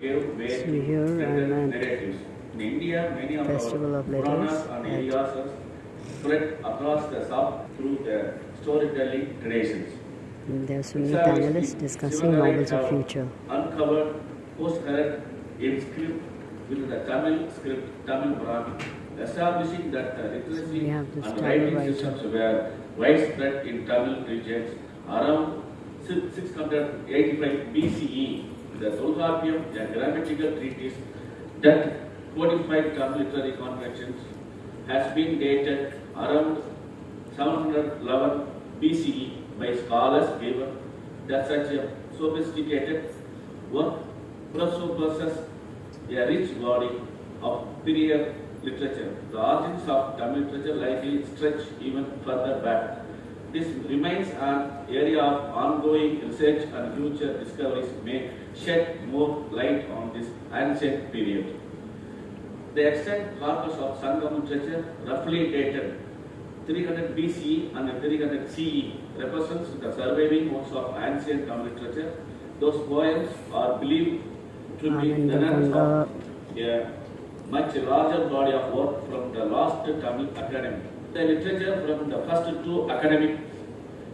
So here I'm at In India, many of Festival our of Letters Puranas and at Idiyases spread across the South through their storytelling traditions. the Sunni panelists discussing novels of future. Uncovered postcard in script with the Tamil script, Tamil Brahmi, establishing that the literacy We have this and Tamil writing writer. systems were widespread in Tamil regions around 685 BCE. The Tolkappiyam, a grammatical treatise that codified Tamil literary conventions, has been dated around 711 BCE by scholars given that such a sophisticated work presupposes a rich body of period literature. The origins of Tamil literature likely stretch even further back. This remains an area of ongoing research and future discoveries may shed more light on this ancient period. The extant corpus of Sangam literature, roughly dated 300 BCE and 300 CE, represents the surviving works of ancient Tamil literature. Those poems are believed to be the runs of a much larger body of work from the last Tamil academy. The literature from the first two academics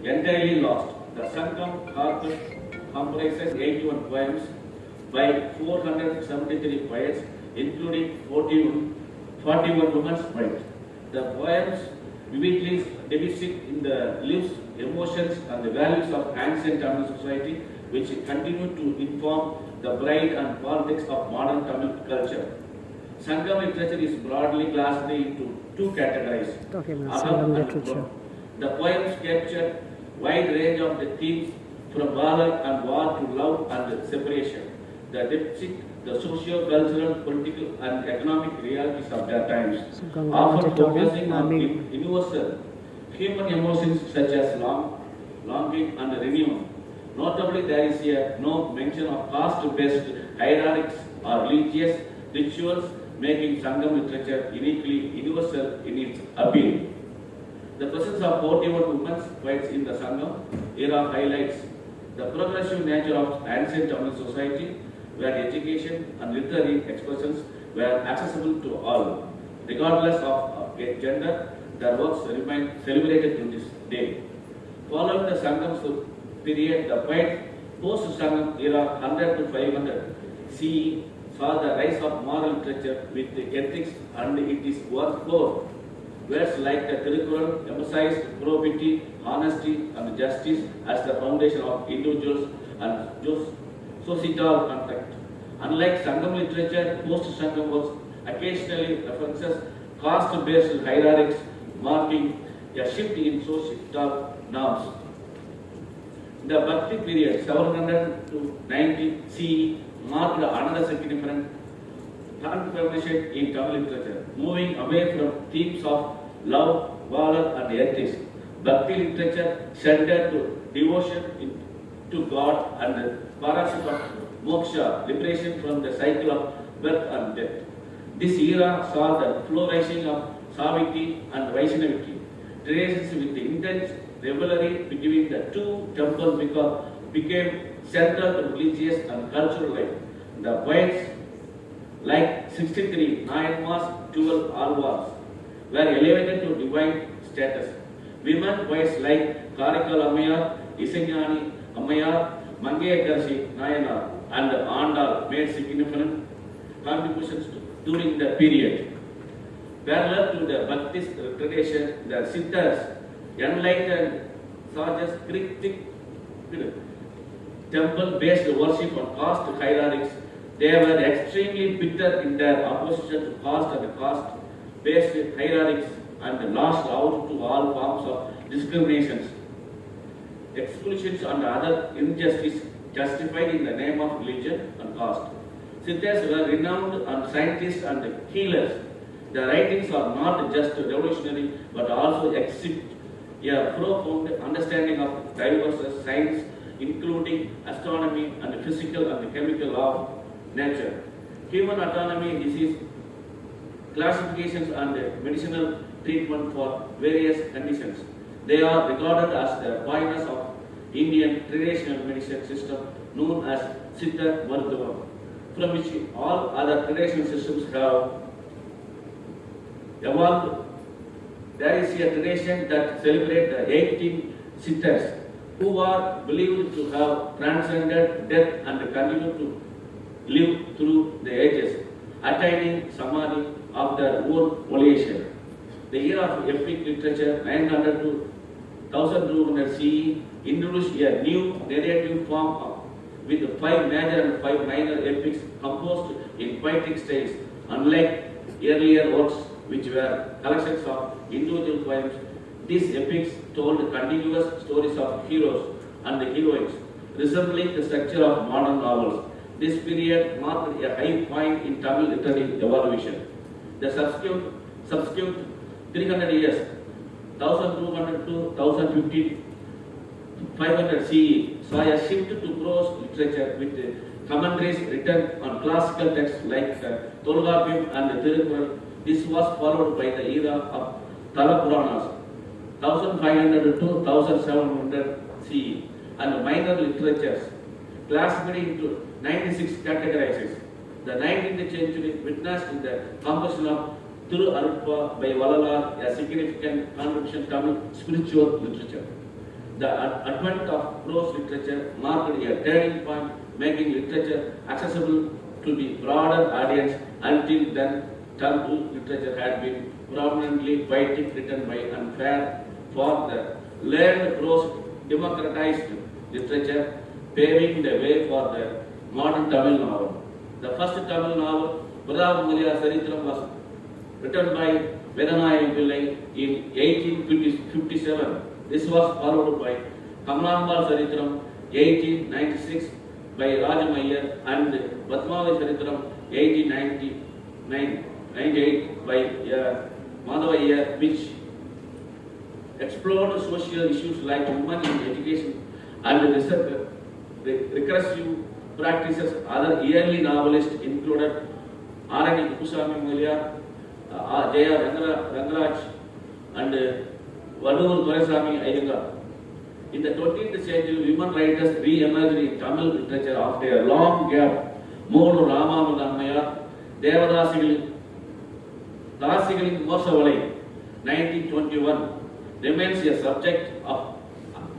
entirely lost. The Sangam corpus comprises 81 poems by 473 poets, including 41 women's poets. The poems vividly depict in the lives, emotions, and the values of ancient Tamil society, which continue to inform the pride and politics of modern Tamil culture. Sangam literature is broadly classified into two categories. Talking about Sangam literature. The poems capture wide range of the themes from valor and war to love and separation. The depict the socio-cultural, political, and economic realities of their times, So often focusing on universal human emotions such as longing and renewal. Notably, there is no mention of caste-based hierarchies or religious rituals, making Sangam literature uniquely universal in its appeal. The presence of 41 women's poets in the Sangam era highlights the progressive nature of ancient Tamil society, where education and literary expressions were accessible to all. Regardless of gender, their works remain celebrated to this day. Following the Sangam period, the post-Sangam era 100 to 500 CE saw the rise of moral literature with ethics and it is worth core. Words like the Tirukkural emphasized probity, honesty, and justice as the foundation of individuals and societal contact. Unlike Sangam literature, post-Sangam works occasionally references caste-based hierarchies, marking a shift in societal norms. The Bhakti period, 700 to 90 CE, marked another significant transformation in Tamil literature, moving away from themes of love, valor, and ethics. Bhakti literature centered to devotion to God and the parachute of moksha, liberation from the cycle of birth and death. This era saw the flourishing of Saviti and Vaishnavity, traditions with the intense rivalry between the two temples became central to religious and cultural life. The poets like 63 Nayanmas, 12 Alvars were elevated to divine status. Women poets like Karikal Ammayar, Isanyani Ammayar, Mangeyakarshi Nayanar, and Andal made significant contributions during the period. Parallel to the Baptist tradition, the Siddhas enlightened sages critic temple-based worship on caste hierarchies. They were extremely bitter in their opposition to caste and caste-based hierarchies and lashed out to all forms of discriminations, exclusions, and other injustice justified in the name of religion and caste. Siddhas were renowned and scientists and healers. Their writings are not just revolutionary but also exhibit a profound understanding of diverse science, including astronomy and physical and chemical law of nature, human autonomy, disease classifications, and medicinal treatment for various conditions. They are regarded as the pioneers of Indian traditional medicine system known as Siddha Vardhava. from which all other traditional systems have evolved. There is a tradition that celebrates the 18 sitters who are believed to have transcended death and continue to live through the ages, attaining samadhi of their own volition. The era of epic literature, 900 to 1200 CE, introduced a new narrative form with 5 major and 5 minor epics composed in poetic styles, unlike earlier works which were collections of individual poems. These epics told continuous stories of heroes and heroines, resembling the structure of modern novels. This period marked a high point in Tamil literary evolution. The subsequent 300 years, 1200 to 1050, 500 CE, saw a shift to prose literature with commentaries written on classical texts like Tolgapiyam and Tirukkural. This was followed by the era of Thala 1500 to 1700 CE, and minor literatures, classified into 96 categories. The 19th century witnessed the composition of Thiru Arutpa by Valalar, a significant contribution to spiritual literature. The advent of prose literature marked a turning point, making literature accessible to the broader audience. Until then, Tamil literature had been prominently poetic, written by and fair for the learned prose democratized literature, paving the way for the modern Tamil novel. The first Tamil novel, Pradhapamuliya Saritram, was written by Vedanayam Pillai in 1857. This was followed by Kamalambal Saritram 1896 by Rajamaiyer and Padmavi Saritram 1898 by Madhavaiyer, which explored social issues like women in education and recursive practices. Other early novelists included R.N. Kuppuswamy Muliar, J.R. Rangaraj, and Vadur Doraisamy Iyengar. In the 20th century, women writers re-emerged in Tamil literature after a long gap. Modu Ramanujan Nair, Devadasigal, Dasigal Mosavalai, 1921, remains a subject of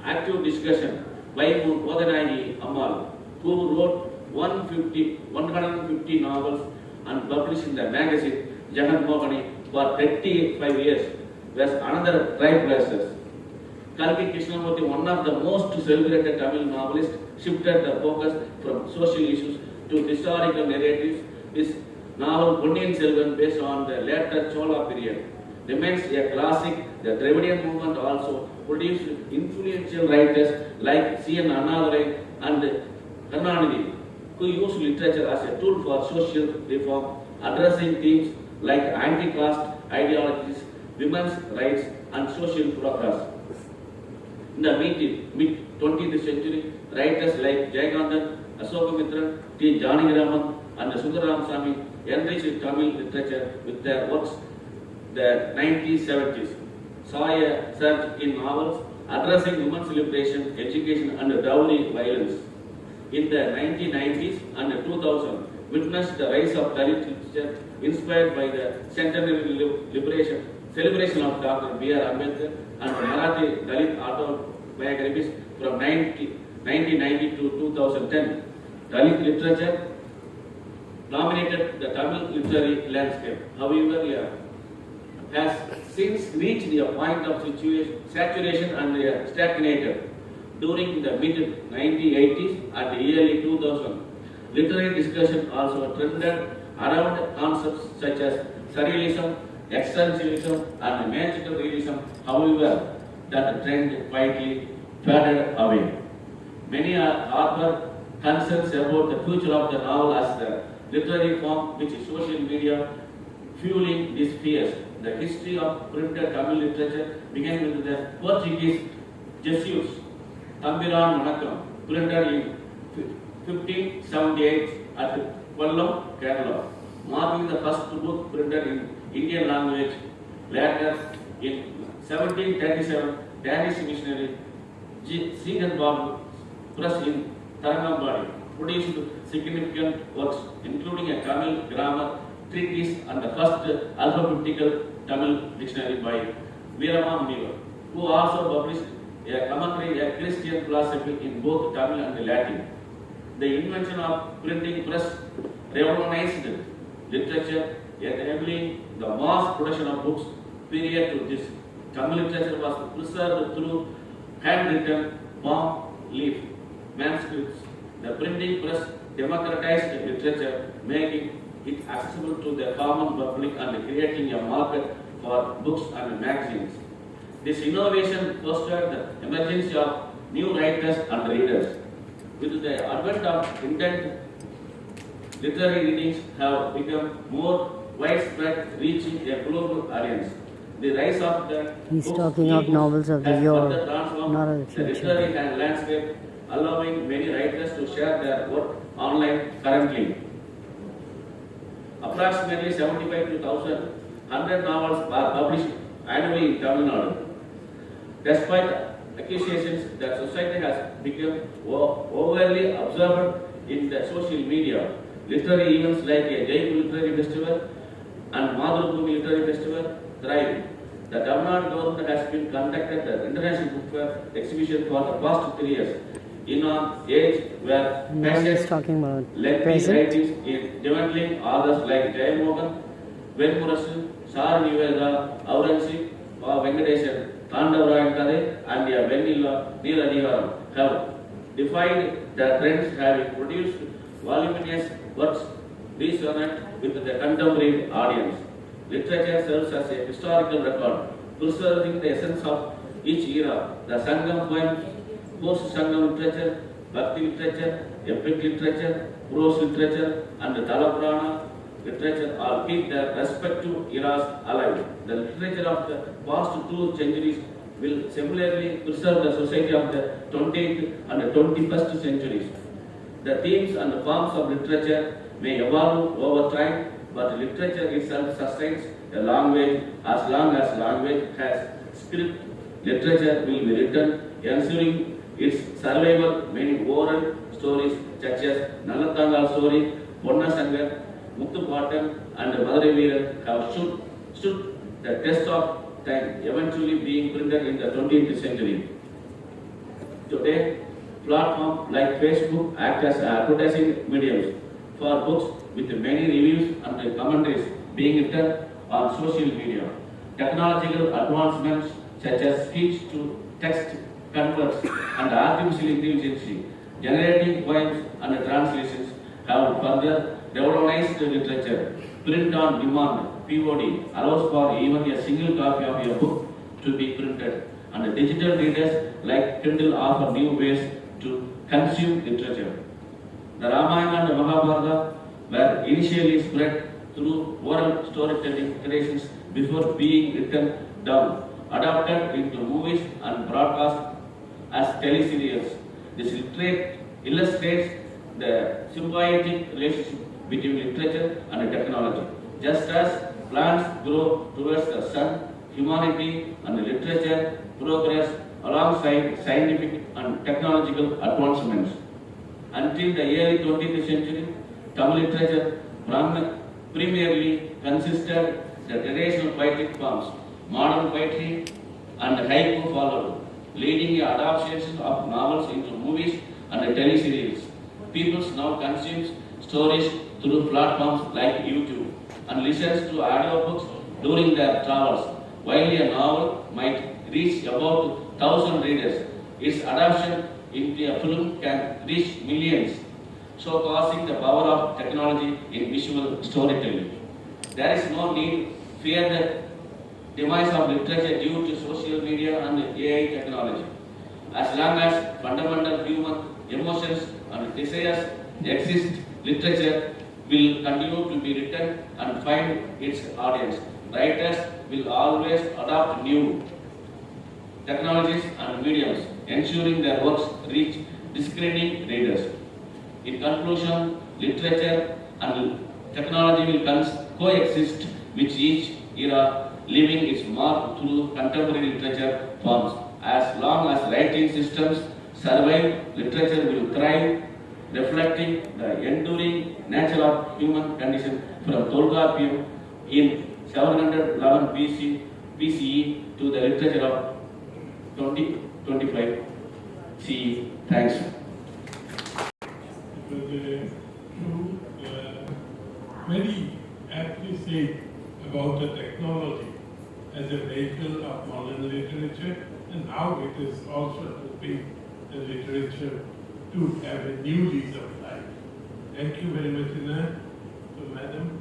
active discussion by Modanagi Ammal, who wrote 150 novels and published in the magazine Jagan Mohani for 35 years, was another trailblazer. Kalki Krishnamurthy, one of the most celebrated Tamil novelists, shifted the focus from social issues to historical narratives. His novel Ponniyin Selvan, based on the later Chola period, remains a classic. The Dravidian movement also produced influential writers like C.N. Annadurai and Karunanidhi, who used literature as a tool for social reform, addressing themes like anti-caste ideologies, women's rights, and social progress. In the mid-20th century, writers like Jayakanthan, Ashokamitra, T. Janakiraman, and Sundaram Sami enriched Tamil literature with their works. The 1970s saw a surge in novels addressing women's liberation, education, and dowry violence. In the 1990s and 2000, witnessed the rise of Dalit literature inspired by the centenary celebration of Dr. B.R. Ambedkar and Marathi Dalit autobiographies from 1990 to 2010. Dalit literature dominated the Tamil literary landscape. However, has since reached a point of saturation and stagnated. During the mid-1980s and early 2000s, literary discussion also trended around concepts such as surrealism, existentialism, and magical realism. However, that trend quietly faded away. Many are concerns about the future of the novel as the literary form which is social media fueling these fears. The history of printed Tamil literature began with the Portuguese Jesuits, Thambiran Manakkam, printed in 1578 at Kollam, Kerala, marking the first book printed in Indian language. Later, in 1737, Danish missionary Segan Babu press in Tarangambadi produced significant works, including a Tamil grammar treatise and the first alphabetical Tamil dictionary by Veerama Munivar, who also published a commentary, a Christian philosophy in both Tamil and Latin. The invention of printing press revolutionized literature, enabling the mass production of books. Period to this, Tamil literature was preserved through handwritten palm leaf manuscripts. The printing press democratized literature, making it accessible to the common public and creating a market for books and magazines. This innovation fostered the emergence of new writers and readers. With the advent of internet, literary readings have become more widespread, reaching a global audience. The rise of the He's books talking of e-books novels of the has year, further transformed not of the the future. literary and landscape, allowing many writers to share their work online currently. Approximately 75 to 1,100 novels are published annually in Tamil Nadu. Despite accusations that society has become overly absorbed in the social media, literary events like a Jaipur Literary Festival and Madhurabhumi Literary Festival thrive. The Tamil Nadu government has been conducted the International Book Fair exhibition for the past 3 years in an age where Now he's passionate talking about lengthy present. writings in developing authors like Jayamohan, Venmurasu, Sar Niveda, Aurangzeb, Venkatesan, Tandavarayan Kade, and Venila Neeladivaram have defied the trends, having produced voluminous works resonant with the contemporary audience. Literature serves as a historical record, preserving the essence of each era. The Sangam poems, post-Sangam literature, Bhakti literature, epic literature, prose literature, and the Talapurana literature all keep their respective eras alive. The literature of the past 2 centuries will similarly preserve the society of the 20th and 21st centuries. The themes and forms of literature may evolve over time, but literature itself sustains a language. As long as language has spirit, literature will be written, ensuring its survival. Many oral stories such as Nalatangal story, Ponna Sangar, Muthupattam, and Madurai Veeran have stood the test of time, eventually being printed in the 20th century. Today, platforms like Facebook act as advertising mediums for books, with many reviews and commentaries being written on social media. Technological advancements such as speech-to-text converts and artificial intelligence generating poems and translations have further revolutionized literature. Print on demand (POD) allows for even a single copy of a book to be printed, and digital readers like Kindle offer new ways to consume literature. The Ramayana and Mahabharata were initially spread through oral storytelling traditions before being written down, adapted into movies and broadcast as teleserials. This illustrates the symbiotic relationship between literature and technology. Just as plants grow towards the sun, humanity and literature progress alongside scientific and technological advancements. Until the early 20th century, Tamil literature primarily consisted the traditional poetic forms. Modern poetry and haiku followed, leading adaptations of novels into movies and teleserials. People now consume stories through platforms like YouTube and listens to audiobooks during their travels. While a novel might reach about 1,000 readers, its adaptation into a film can reach millions, so causing the power of technology in visual storytelling. There is no need to fear the demise of literature due to social media and AI technology. As long as fundamental human emotions and desires exist, literature will continue to be written and find its audience. Writers will always adopt new technologies and mediums, ensuring their works reach discerning readers. In conclusion, literature and technology will coexist with each era, leaving its mark through contemporary literature forms. As long as writing systems survive, literature will thrive, reflecting the enduring nature of human condition from Tolkappiyam in 711 BCE to the literature of 2025 CE. Thanks. It was very aptly said about the technology as a vehicle of modern literature and how it is also helping the literature to have a new lease of life. Thank you very much, Ina. So, Madam,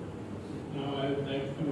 now I would like to